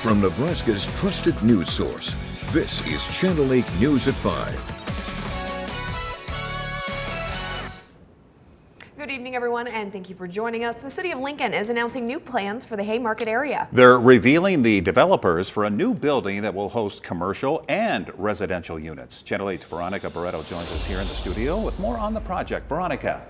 From Nebraska's trusted news source, this is Channel 8 News at 5. Good evening, everyone, and thank you for joining us. The City of Lincoln is announcing new plans for the Haymarket area. They're revealing the developers for a new building that will host commercial and residential units. Channel 8's Veronica Barreto joins us here in the studio with more on the project. Veronica.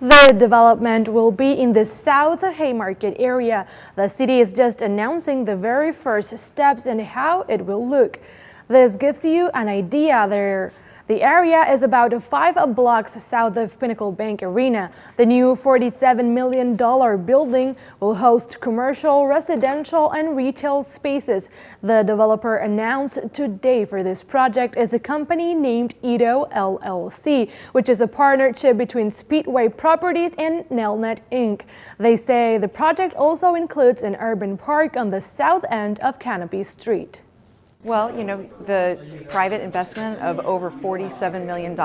The development will be in the South Haymarket area. The city is just announcing the very first steps and how it will look. This gives you an idea there. The area is about 5 blocks south of Pinnacle Bank Arena. The new $47 million building will host commercial, residential, and retail spaces. The developer announced today for this project is a company named Edo LLC, which is a partnership between Speedway Properties and Nelnet Inc. They say the project also includes an urban park on the south end of Canopy Street. Well, you know, the private investment of over $47 million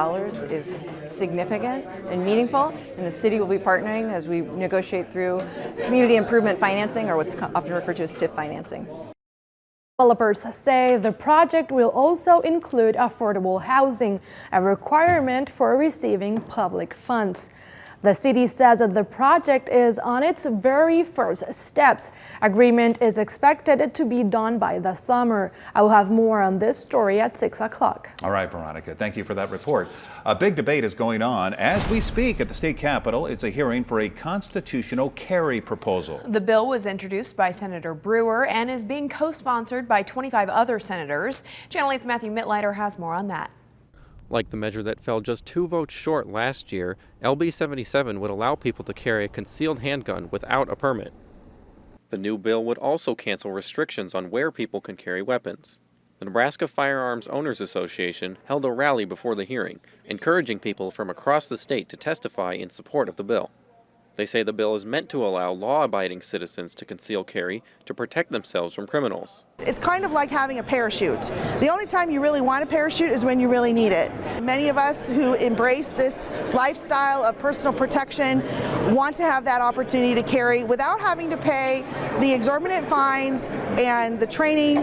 is significant and meaningful, and the city will be partnering as we negotiate through community improvement financing, or what's often referred to as TIF financing. Developers say the project will also include affordable housing, a requirement for receiving public funds. The city says that the project is on its very first steps. Agreement is expected to be done by the summer. I will have more on this story at 6 o'clock. All right, Veronica, thank you for that report. A big debate is going on as we speak at the state capitol. It's a hearing for a constitutional carry proposal. The bill was introduced by Senator Brewer and is being co-sponsored by 25 other senators. Channel 8's Matthew Mittleiter has more on that. Like the measure that fell just 2 votes short last year, LB 77 would allow people to carry a concealed handgun without a permit. The new bill would also cancel restrictions on where people can carry weapons. The Nebraska Firearms Owners Association held a rally before the hearing, encouraging people from across the state to testify in support of the bill. They say the bill is meant to allow law-abiding citizens to conceal carry to protect themselves from criminals. It's kind of like having a parachute. The only time you really want a parachute is when you really need it. Many of us who embrace this lifestyle of personal protection want to have that opportunity to carry without having to pay the exorbitant fines and the training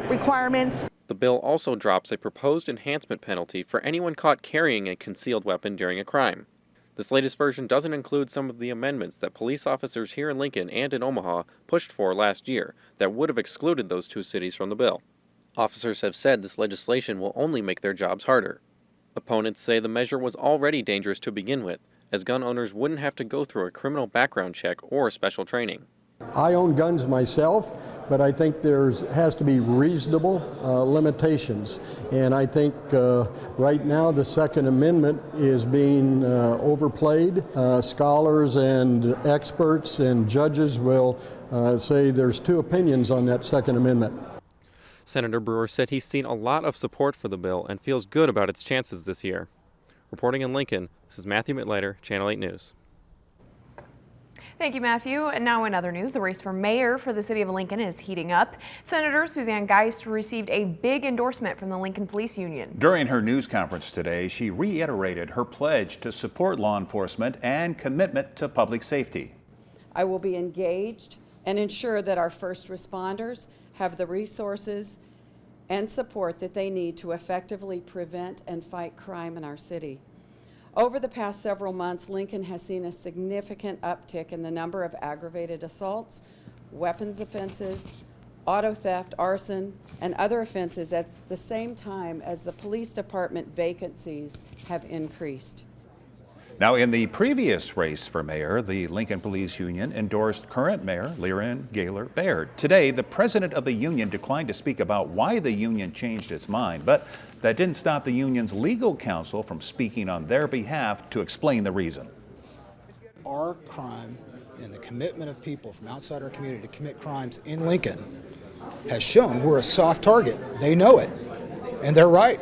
requirements. The bill also drops a proposed enhancement penalty for anyone caught carrying a concealed weapon during a crime. This latest version doesn't include some of the amendments that police officers here in Lincoln and in Omaha pushed for last year that would have excluded those two cities from the bill. Officers have said this legislation will only make their jobs harder. Opponents say the measure was already dangerous to begin with, as gun owners wouldn't have to go through a criminal background check or special training. I own guns myself, but I think there has to be reasonable limitations. And I think right now the Second Amendment is being overplayed. Scholars and experts and judges will say there's two opinions on that Second Amendment. Senator Brewer said he's seen a lot of support for the bill and feels good about its chances this year. Reporting in Lincoln, this is Matthew Mittleiter, Channel 8 News. Thank you, Matthew. And now in other news, the race for mayor for the city of Lincoln is heating up. Senator Suzanne Geist received a big endorsement from the Lincoln Police Union. During her news conference today, she reiterated her pledge to support law enforcement and commitment to public safety. I will be engaged and ensure that our first responders have the resources and support that they need to effectively prevent and fight crime in our city. Over the past several months, Lincoln has seen a significant uptick in the number of aggravated assaults, weapons offenses, auto theft, arson, and other offenses at the same time as the police department vacancies have increased. Now, in the previous race for mayor, the Lincoln Police Union endorsed current mayor Lyran Gaylor Baird. Today, the president of the union declined to speak about why the union changed its mind, but that didn't stop the union's legal counsel from speaking on their behalf to explain the reason. Our crime and the commitment of people from outside our community to commit crimes in Lincoln has shown we're a soft target. They know it, and they're right.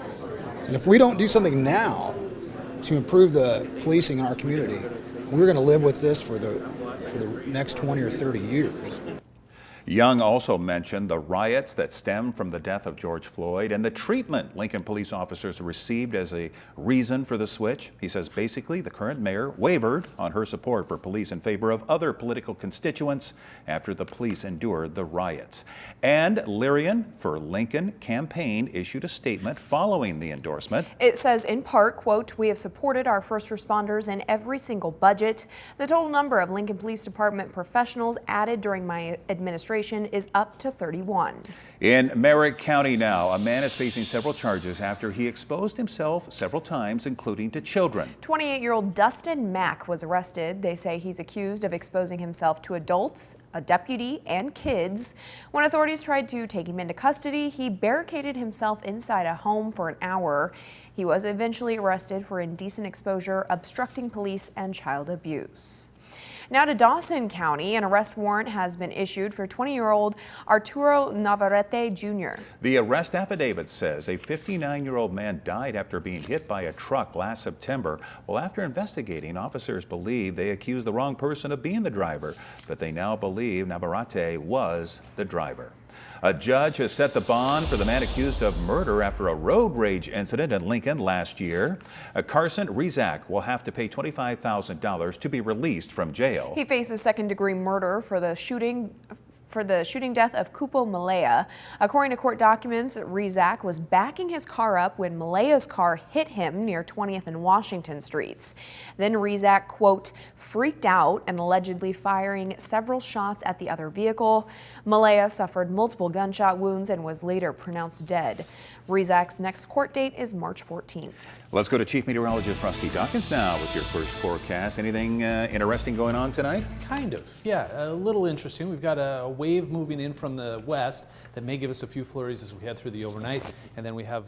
And if we don't do something now to improve the policing in our community, we're going to live with this for the next 20 or 30 years. Young also mentioned the riots that stemmed from the death of George Floyd and the treatment Lincoln police officers received as a reason for the switch. He says basically the current mayor wavered on her support for police in favor of other political constituents after the police endured the riots. And Lyrian for Lincoln campaign issued a statement following the endorsement. It says in part, quote, "We have supported our first responders in every single budget. The total number of Lincoln Police Department professionals added during my administration is up to 31. In Merritt County now, a man is facing several charges after he exposed himself several times, including to children. 28-year-old Dustin Mack was arrested. They say he's accused of exposing himself to adults, a deputy, and kids. When authorities tried to take him into custody, he barricaded himself inside a home for an hour. He was eventually arrested for indecent exposure, obstructing police, and child abuse. Now to Dawson County, an arrest warrant has been issued for 20-year-old Arturo Navarrete Jr. The arrest affidavit says a 59-year-old man died after being hit by a truck last September. Well, after investigating, officers believe they accused the wrong person of being the driver, but they now believe Navarrete was the driver. A judge has set the bond for the man accused of murder after a road rage incident in Lincoln last year. Carson Rizak will have to pay $25,000 to be released from jail. He faces second-degree murder for the shooting death of Kupo Malaya. According to court documents, Rizak was backing his car up when Malaya's car hit him near 20th and Washington Streets. Then Rizak, quote, freaked out and allegedly firing several shots at the other vehicle. Malaya suffered multiple gunshot wounds and was later pronounced dead. Rizak's next court date is March 14th. Let's go to Chief Meteorologist Rusty Dawkins now with your first forecast. Anything interesting going on tonight? Kind of, yeah, a little interesting. We've got a wave moving in from the west that may give us a few flurries as we head through the overnight, and then we have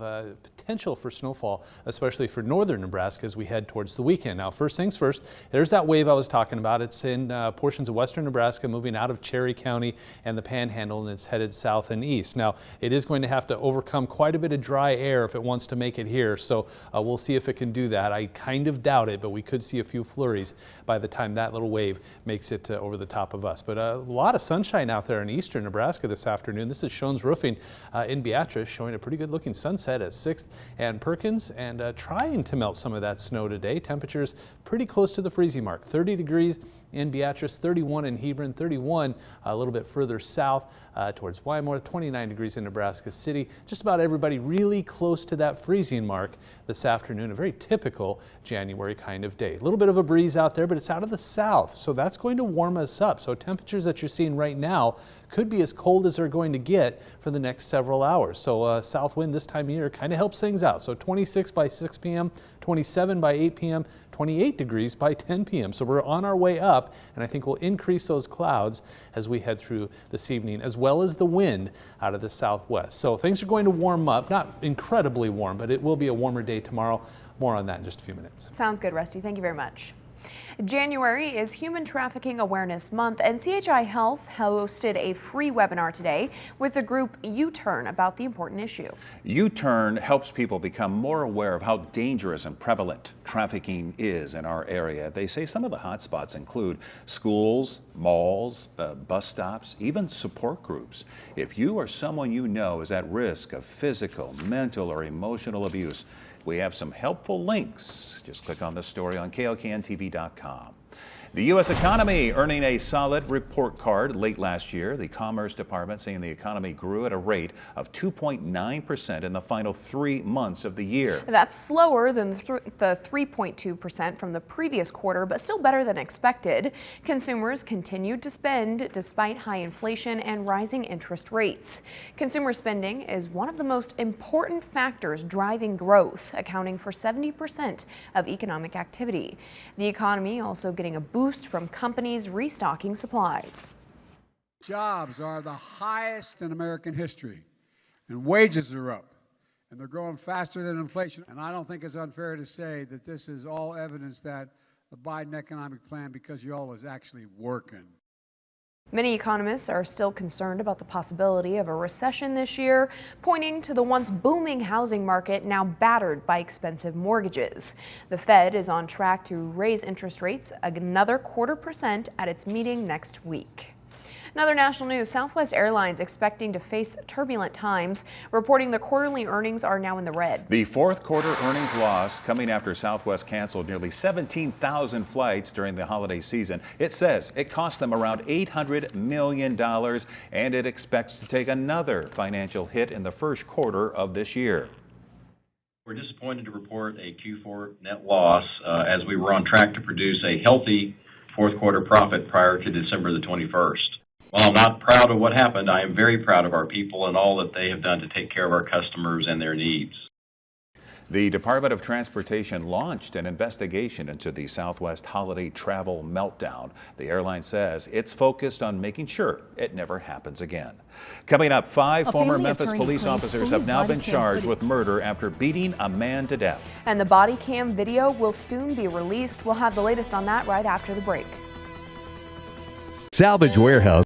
potential for snowfall, especially for northern Nebraska as we head towards the weekend. Now, first things first, there's that wave I was talking about. It's in portions of western Nebraska, moving out of Cherry County and the Panhandle, and it's headed south and east. Now, it is going to have to overcome quite a bit of dry air if it wants to make it here, so we'll see if it can do that. I kind of doubt it, but we could see a few flurries by the time that little wave makes it over the top of us. But a lot of sunshine out there in eastern Nebraska this afternoon. This is Schoen's Roofing in Beatrice, showing a pretty good looking sunset at 6th and Perkins, and trying to melt some of that snow today. Temperatures pretty close to the freezing mark, 30 degrees in Beatrice, 31 in Hebron, 31 a little bit further south towards Wymore, 29 degrees in Nebraska City. Just about everybody really close to that freezing mark this afternoon. A very typical January kind of day. A little bit of a breeze out there, but it's out of the south, so that's going to warm us up. So temperatures that you're seeing right now could be as cold as they're going to get for the next several hours. So south wind this time of year kind of helps things out. So 26 by 6 p.m., 27 by 8 p.m., 28 degrees by 10 p.m. So we're on our way up, and I think we'll increase those clouds as we head through this evening, as well as the wind out of the southwest. So things are going to warm up, not incredibly warm, but it will be a warmer day tomorrow. More on that in just a few minutes. Sounds good, Rusty. Thank you very much. January is Human Trafficking Awareness Month, and CHI Health hosted a free webinar today with the group U-Turn about the important issue. U-Turn helps people become more aware of how dangerous and prevalent trafficking is in our area. They say some of the hot spots include schools, malls, bus stops, even support groups. If you or someone you know is at risk of physical, mental, or emotional abuse, we have some helpful links. Just click on the story on KLKNTV.com. The U.S. economy earning a solid report card late last year. The Commerce Department saying the economy grew at a rate of 2.9% in the final 3 months of the year. That's slower than the 3.2% from the previous quarter, but still better than expected. Consumers continued to spend despite high inflation and rising interest rates. Consumer spending is one of the most important factors driving growth, accounting for 70% of economic activity. The economy also getting a boost from companies restocking supplies. Jobs are the highest in American history, and wages are up, and they're growing faster than inflation. And I don't think it's unfair to say that this is all evidence that the Biden economic plan, because y'all, is actually working. Many economists are still concerned about the possibility of a recession this year, pointing to the once booming housing market now battered by expensive mortgages. The Fed is on track to raise interest rates another 0.25% at its meeting next week. Another national news, Southwest Airlines expecting to face turbulent times, reporting the quarterly earnings are now in the red. The fourth quarter earnings loss coming after Southwest canceled nearly 17,000 flights during the holiday season. It says it cost them around $800 million, and it expects to take another financial hit in the first quarter of this year. We're disappointed to report a Q4 net loss as we were on track to produce a healthy fourth quarter profit prior to December the 21st. While I'm not proud of what happened, I am very proud of our people and all that they have done to take care of our customers and their needs. The Department of Transportation launched an investigation into the Southwest holiday travel meltdown. The airline says it's focused on making sure it never happens again. Coming up, 5 former Memphis police officers have now been charged with murder after beating a man to death. And the body cam video will soon be released. We'll have the latest on that right after the break. Salvage Warehouse.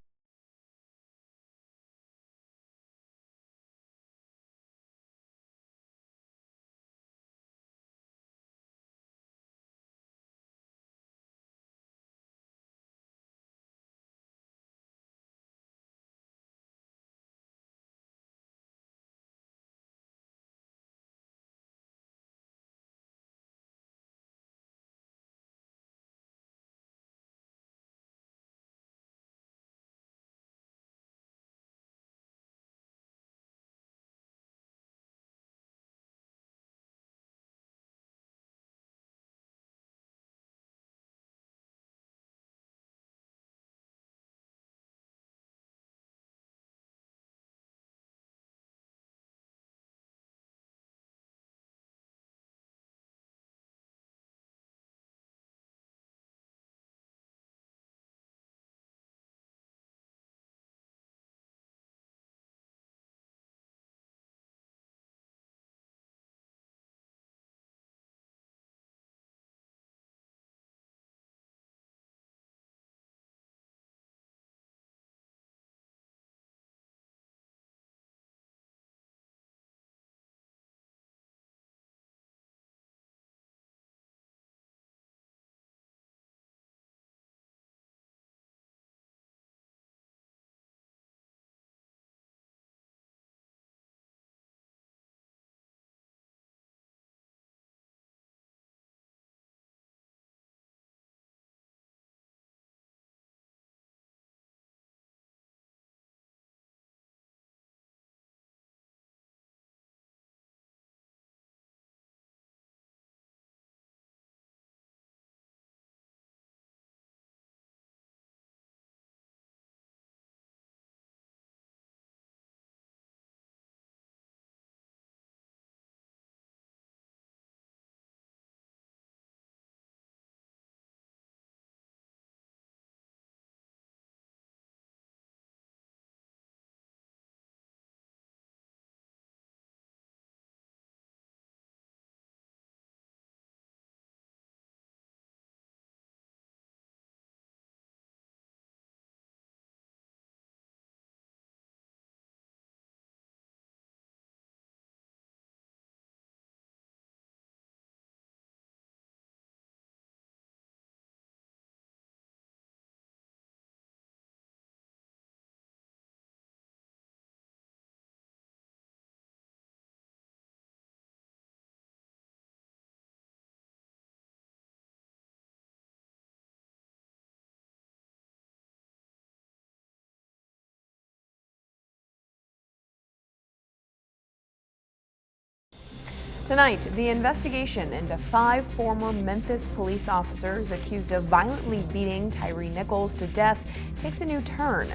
Tonight, the investigation into 5 former Memphis police officers accused of violently beating Tyree Nichols to death takes a new turn.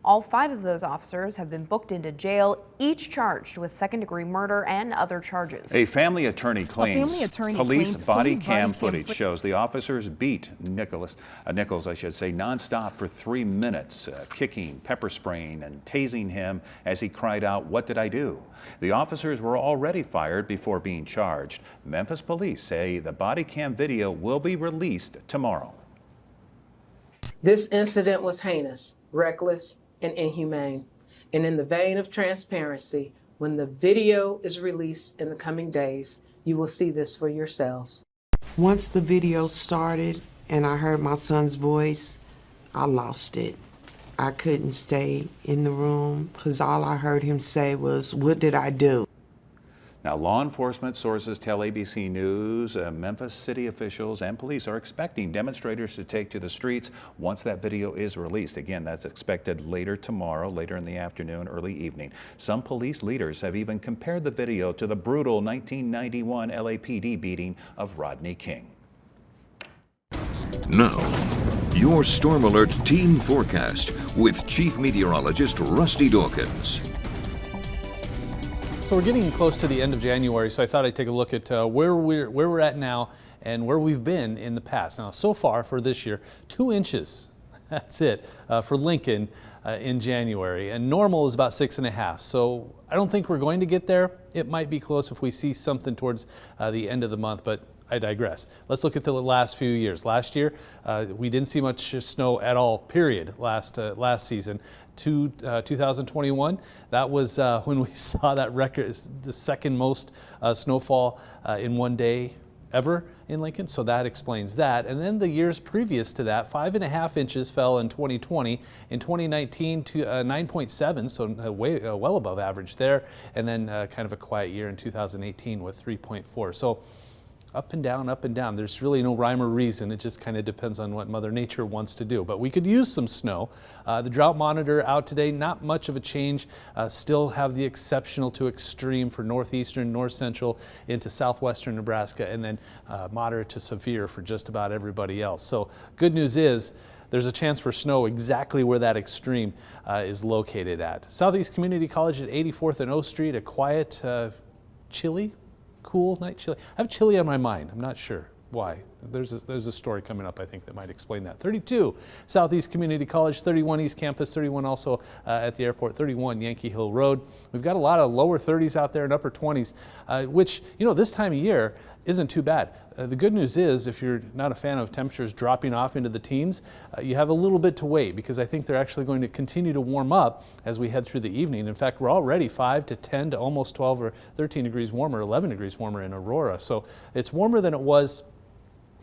All 5 of those officers have been booked into jail, each charged with second-degree murder and other charges. A family attorney claims police body cam footage shows the officers beat Nichols, nonstop for 3 minutes, kicking, pepper spraying, and tasing him as he cried out, "What did I do?" The officers were already fired before being charged. Memphis police say the body cam video will be released tomorrow. This incident was heinous, reckless, and inhumane. And in the vein of transparency, when the video is released in the coming days, you will see this for yourselves. Once the video started and I heard my son's voice, I lost it. I couldn't stay in the room because all I heard him say was, "What did I do?" Now, law enforcement sources tell ABC News Memphis city officials and police are expecting demonstrators to take to the streets once that video is released. Again, that's expected later tomorrow, later in the afternoon, early evening. Some police leaders have even compared the video to the brutal 1991 LAPD beating of Rodney King. Now, your Storm Alert team forecast with Chief Meteorologist Rusty Dawkins. So we're getting close to the end of January, so I thought I'd take a look at where we're at now and where we've been in the past. Now, so far for this year, 2 inches. That's it for Lincoln in January, and normal is about 6.5. So I don't think we're going to get there. It might be close if we see something towards the end of the month, but I digress. Let's look at the last few years. Last year, we didn't see much snow at all, period, last season. 2021, that was when we saw that record, the second most snowfall in one day ever in Lincoln, so that explains that. And then the years previous to that, 5.5 inches fell in 2020. In 2019, to 9.7, so well above average there. And then kind of a quiet year in 2018 with 3.4. So up and down, up and down. There's really no rhyme or reason. It just kind of depends on what Mother Nature wants to do. But we could use some snow. The drought monitor out today, not much of a change. Still have the exceptional to extreme for northeastern, north central into southwestern Nebraska, and then moderate to severe for just about everybody else. So good news is there's a chance for snow exactly where that extreme is located at. Southeast Community College at 84th and O Street, a quiet, chilly, cool night, chilly. I have chilly on my mind. I'm not sure why. There's a story coming up, I think, that might explain that. 32 Southeast Community College, 31 East Campus, 31 also at the airport, 31 Yankee Hill Road. We've got a lot of lower 30s out there and upper 20s, which, you know, this time of year isn't too bad. The good news is, if you're not a fan of temperatures dropping off into the teens, you have a little bit to wait, because I think they're actually going to continue to warm up as we head through the evening. In fact, we're already 5 to 10 to almost 12 or 13 degrees warmer, 11 degrees warmer in Aurora. So it's warmer than it was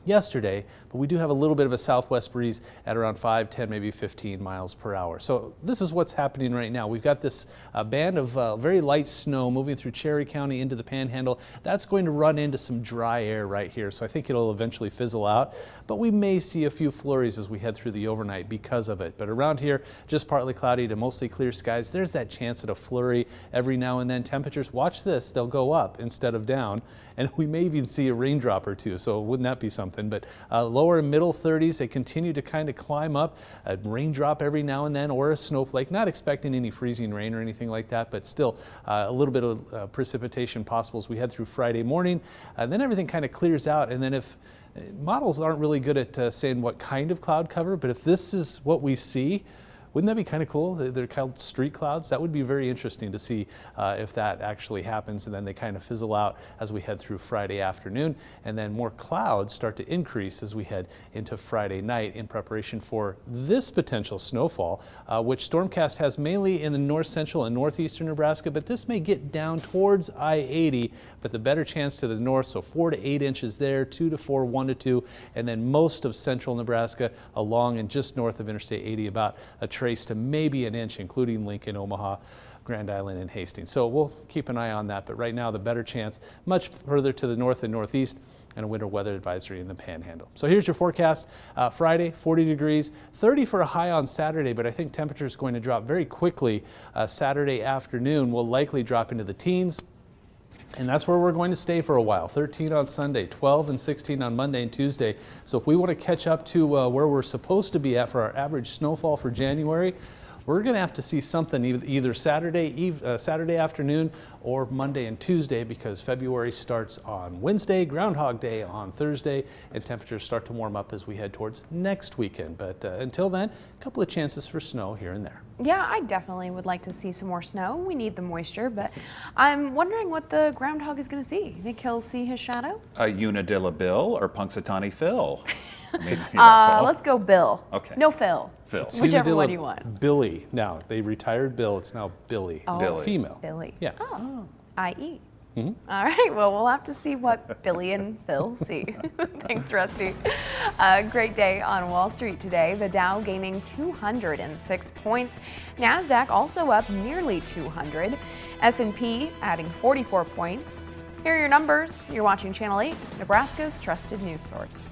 yesterday, but we do have a little bit of a southwest breeze at around 5, 10, maybe 15 miles per hour. So this is what's happening right now. We've got this band of very light snow moving through Cherry County into the Panhandle. That's going to run into some dry air right here, so I think it'll eventually fizzle out, but we may see a few flurries as we head through the overnight because of it. But around here, just partly cloudy to mostly clear skies. There's that chance at a flurry every now and then. Temperatures, watch this, they'll go up instead of down, and we may even see a raindrop or two, so wouldn't that be something? But lower and middle 30s, they continue to kind of climb up. A raindrop every now and then, or a snowflake. Not expecting any freezing rain or anything like that, but still a little bit of precipitation possible as we head through Friday morning. Then everything kind of clears out, and then if models aren't really good at saying what kind of cloud cover, but if this is what we see, wouldn't that be kind of cool? They're called street clouds. That would be very interesting to see if that actually happens, and then they kind of fizzle out as we head through Friday afternoon, and then more clouds start to increase as we head into Friday night in preparation for this potential snowfall, which Stormcast has mainly in the north central and northeastern Nebraska, but this may get down towards I-80, but the better chance to the north, so 4 to 8 inches there, 2 to 4, 1 to 2, and then most of central Nebraska along and just north of Interstate 80, about a trace to maybe an inch, including Lincoln, Omaha, Grand Island, and Hastings. So we'll keep an eye on that, but right now the better chance much further to the north and northeast, and a winter weather advisory in the Panhandle. So here's your forecast. Friday, 40 degrees, 30 for a high on Saturday, but I think temperature is going to drop very quickly. Saturday afternoon will likely drop into the teens, and that's where we're going to stay for a while. 13 on Sunday, 12 and 16 on Monday and Tuesday. So if we want to catch up to where we're supposed to be at for our average snowfall for January, we're going to have to see something either Saturday afternoon or Monday and Tuesday, because February starts on Wednesday, Groundhog Day on Thursday, and temperatures start to warm up as we head towards next weekend. But until then, a couple of chances for snow here and there. Yeah, I definitely would like to see some more snow. We need the moisture, but I'm wondering what the groundhog is going to see. You think he'll see his shadow? Unadilla Bill or Punxsutawney Phil? Let's go Bill. Okay. No Phil. Phil. Whichever one you want. Billy. Now, they retired Bill. It's now Billy. Oh, Billy. Female. Billy. Yeah. Oh, I.e. Mm-hmm. All right, well, we'll have to see what Billy and Phil see. Thanks, Rusty. A great day on Wall Street today. The Dow gaining 206 points. NASDAQ also up nearly 200. S&P adding 44 points. Here are your numbers. You're watching Channel 8, Nebraska's trusted news source.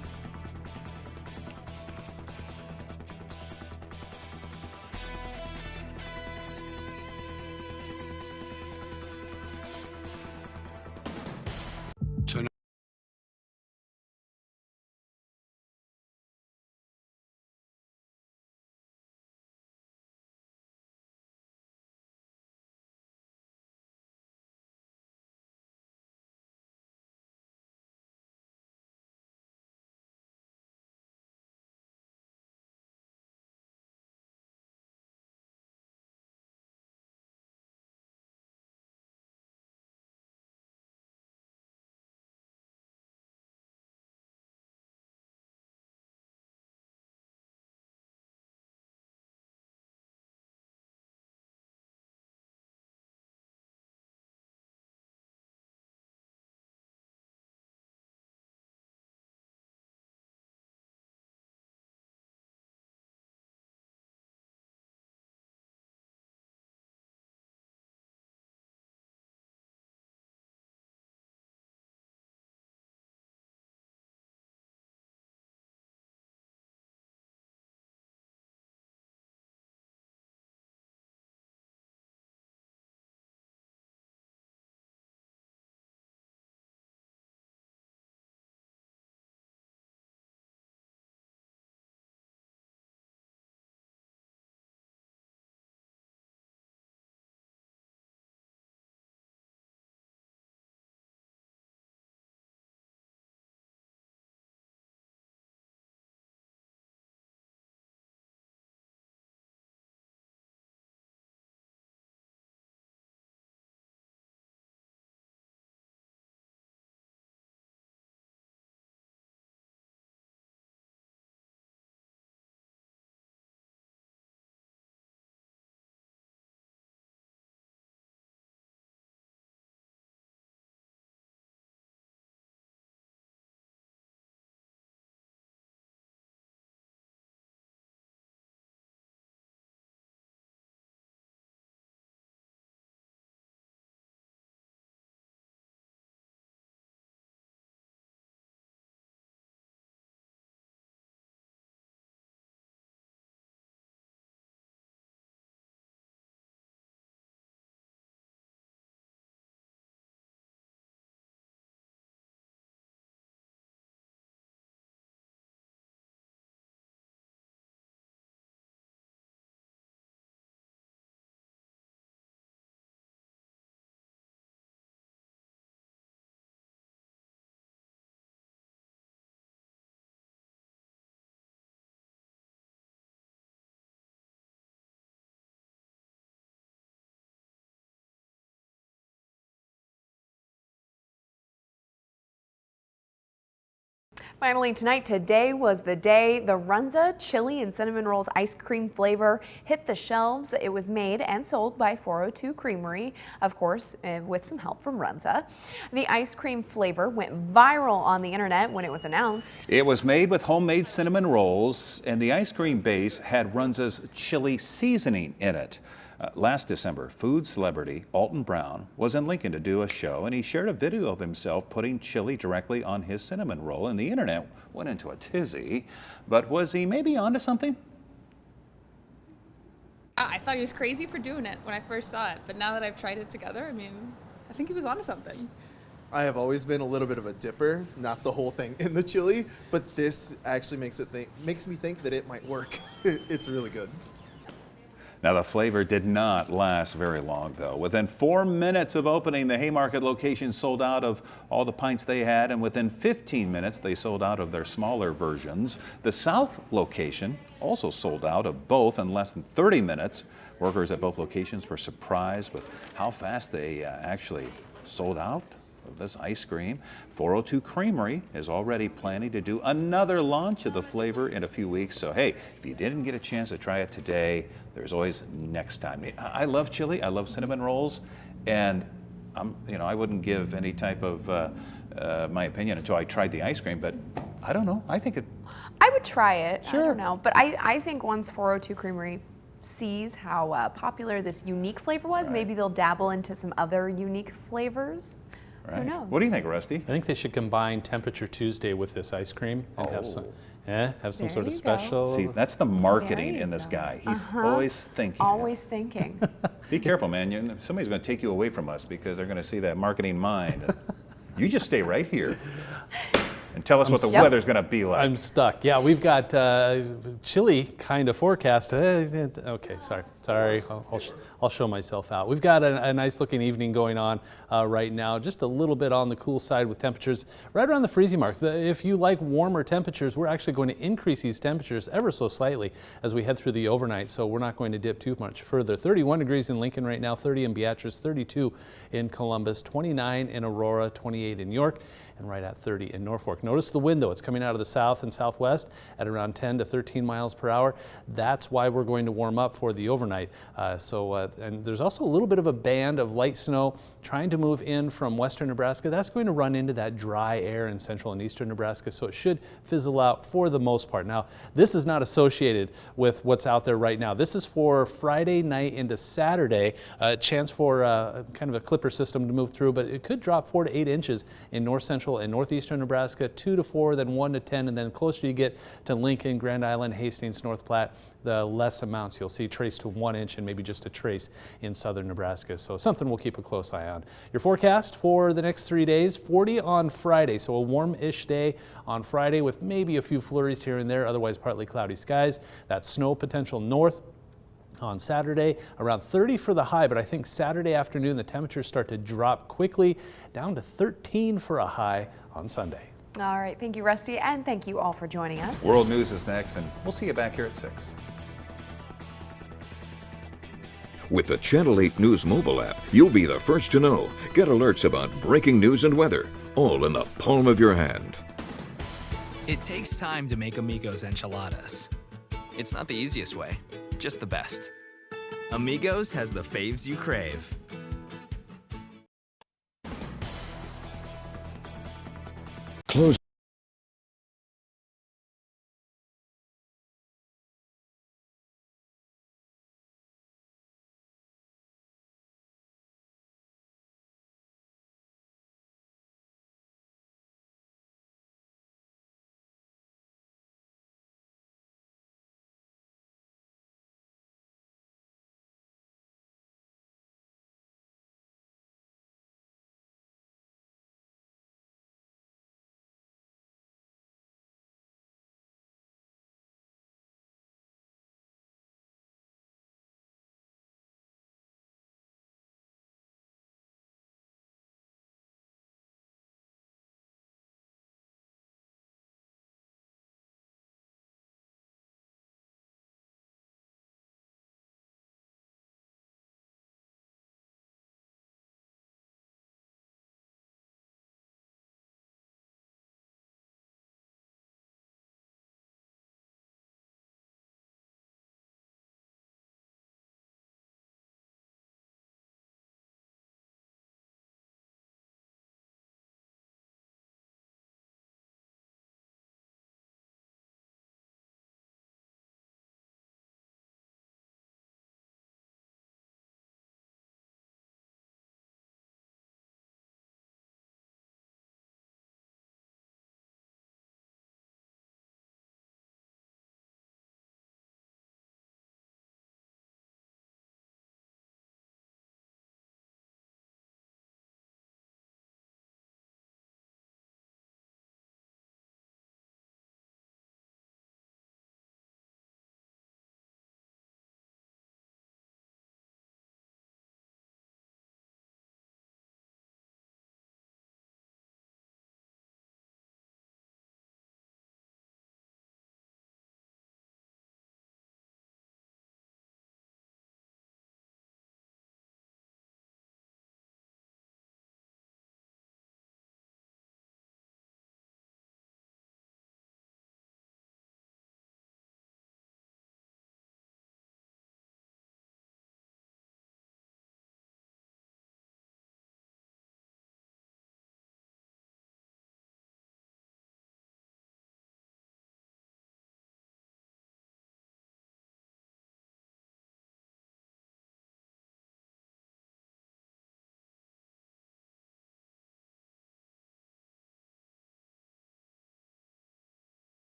Finally tonight, today was the day the Runza Chili and Cinnamon Rolls ice cream flavor hit the shelves. It was made and sold by 402 Creamery, of course, with some help from Runza. The ice cream flavor went viral on the internet when it was announced. It was made with homemade cinnamon rolls, and the ice cream base had Runza's chili seasoning in it. Last December, food celebrity Alton Brown was in Lincoln to do a show, and he shared a video of himself putting chili directly on his cinnamon roll, and the internet went into a tizzy. But was he maybe onto something? I thought he was crazy for doing it when I first saw it, but now that I've tried it together, I mean, I think he was onto something. I have always been a little bit of a dipper, not the whole thing in the chili, but this actually makes me think that it might work. It's really good. Now, the flavor did not last very long, though. Within 4 minutes of opening, the Haymarket location sold out of all the pints they had, and within 15 minutes, they sold out of their smaller versions. The South location also sold out of both in less than 30 minutes. Workers at both locations were surprised with how fast they actually sold out of this ice cream. 402 Creamery is already planning to do another launch of the flavor in a few weeks. So, hey, if you didn't get a chance to try it today, there's always next time. I love chili. I love cinnamon rolls. And I wouldn't give any type of my opinion until I tried the ice cream, but I don't know. I think it. I would try it. Sure. I don't know. But I think once 402 Creamery sees how popular this unique flavor was, maybe they'll dabble into some other unique flavors. Right. Who knows? What do you think, Rusty? I think they should combine Temperature Tuesday with this ice cream and have some There sort of you special. See, that's the marketing in this guy. He's always thinking. Always thinking. Be careful, man. Somebody's going to take you away from us because they're going to see that marketing mind. You just stay right here and tell us what the weather's going to be like. I'm stuck. Yeah, we've got chilly kind of forecast. Okay, sorry. I'll show myself out. We've got a nice looking evening going on right now. Just a little bit on the cool side with temperatures right around the freezing mark. If you like warmer temperatures, we're actually going to increase these temperatures ever so slightly as we head through the overnight. So we're not going to dip too much further. 31 degrees in Lincoln right now, 30 in Beatrice, 32 in Columbus, 29 in Aurora, 28 in York, and right at 30 in Norfolk. Notice the wind, though. It's coming out of the south and southwest at around 10 to 13 miles per hour. That's why we're going to warm up for the overnight. And there's also a little bit of a band of light snow trying to move in from western Nebraska. That's going to run into that dry air in central and eastern Nebraska, so it should fizzle out for the most part. Now, this is not associated with what's out there right now. This is for Friday night into Saturday. Chance for kind of a clipper system to move through, but it could drop 4 to 8 inches in north central and northeastern Nebraska, 2 to 4, then 1 to 10, and then closer you get to Lincoln, Grand Island, Hastings, North Platte, the less amounts you'll see, trace to 1 inch and maybe just a trace in southern Nebraska. So something we'll keep a close eye on. Your forecast for the next 3 days, 40 on Friday. So a warm-ish day on Friday with maybe a few flurries here and there, otherwise partly cloudy skies. That snow potential north. On Saturday, around 30 for the high, but I think Saturday afternoon the temperatures start to drop quickly down to 13 for a high on Sunday. All right. Thank you, Rusty, and thank you all for joining us. World News is next, and we'll see you back here at 6. With the Channel 8 News mobile app, you'll be the first to know. Get alerts about breaking news and weather, all in the palm of your hand. It takes time to make Amigos enchiladas. It's not the easiest way, just the best. Amigos has the faves you crave.